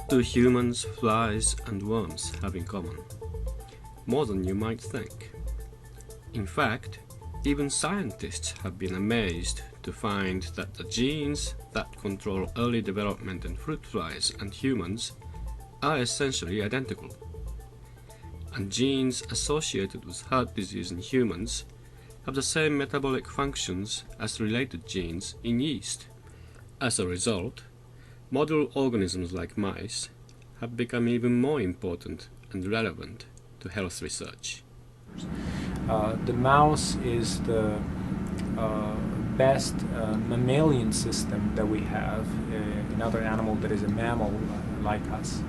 What do humans, flies, and worms have in common? More than you might think. In fact, even scientists have been amazed to find that the genes that control early development in fruit flies and humans are essentially identical. And genes associated with heart disease in humans have the same metabolic functions as related genes in yeast. As a result, model organisms like mice have become even more important and relevant to health research. The mouse is the best mammalian system that we have, another animal that is a mammal like us.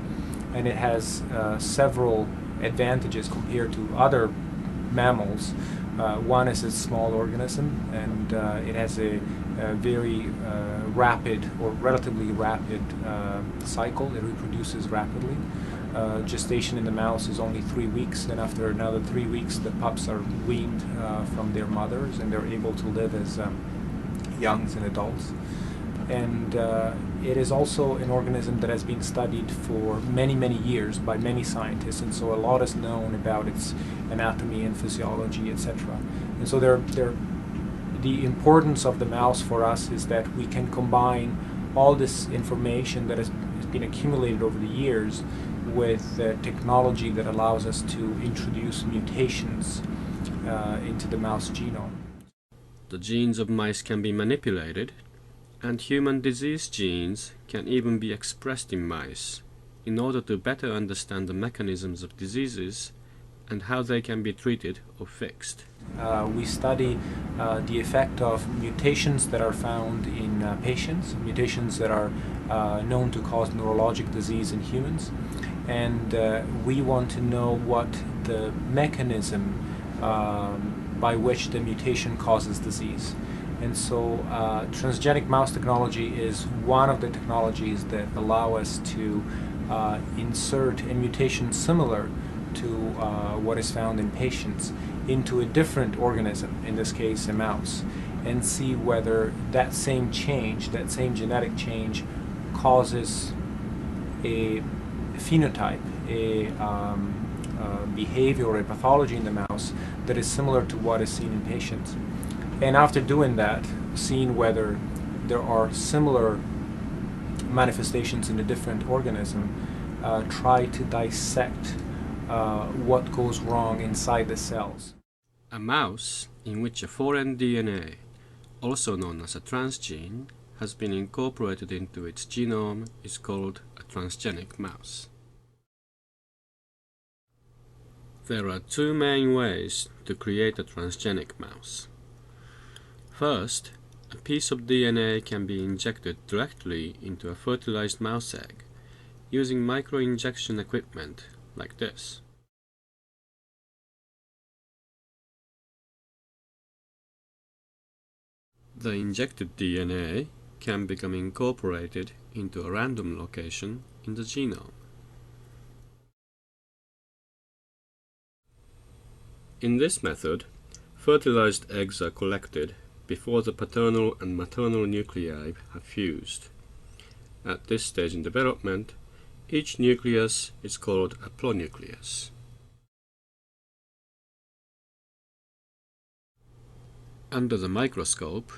And it has several advantages compared to other mammals. One is a small organism, and it has a very rapid or relatively rapid cycle. It reproduces rapidly. Gestation in the mouse is only 3 weeks, and after another 3 weeks the pups are weaned from their mothers and they're able to live as youngs and adults. And it is also an organism that has been studied for many years by many scientists, and so a lot is known about its anatomy and physiology, etc. And so the importance of the mouse for us is that we can combine all this information that has been accumulated over the years with technology that allows us to introduce mutations into the mouse genome. The genes of mice can be manipulated, and human disease genes can even be expressed in mice in order to better understand the mechanisms of diseases and how they can be treated or fixed. We study the effect of mutations that are found in patients, mutations that are known to cause neurologic disease in humans, and we want to know what the mechanism by which the mutation causes disease. And so transgenic mouse technology is one of the technologies that allow us to insert a mutation similar to what is found in patients into a different organism, in this case a mouse, and see whether that same change, that same genetic change, causes a phenotype, a behavior or a pathology in the mouse that is similar to what is seen in patients. And after doing that, seeing whether there are similar manifestations in a different organism, try to dissect what goes wrong inside the cells. A mouse in which a foreign DNA, also known as a transgene, has been incorporated into its genome is called a transgenic mouse. There are two main ways to create a transgenic mouse. First, a piece of DNA can be injected directly into a fertilized mouse egg using microinjection equipment like this. The injected DNA can become incorporated into a random location in the genome. In this method, fertilized eggs are collected before the paternal and maternal nuclei have fused. At this stage in development, each nucleus is called a pronucleus. Under the microscope,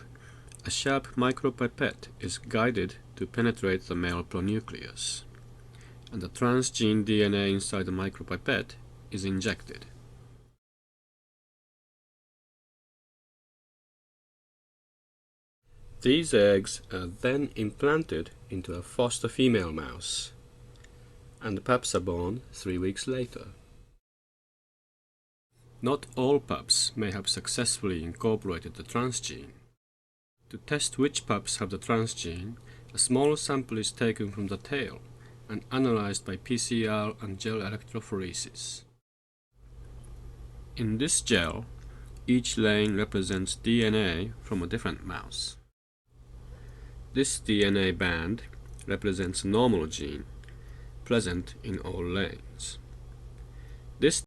a sharp micropipette is guided to penetrate the male pronucleus, and the transgene DNA inside the micropipette is injected. These eggs are then implanted into a foster female mouse, and the pups are born 3 weeks later. Not all pups may have successfully incorporated the transgene. To test which pups have the transgene, a small sample is taken from the tail and analyzed by PCR and gel electrophoresis. In this gel, each lane represents DNA from a different mouse. This DNA band represents a normal gene, present in all lanes. This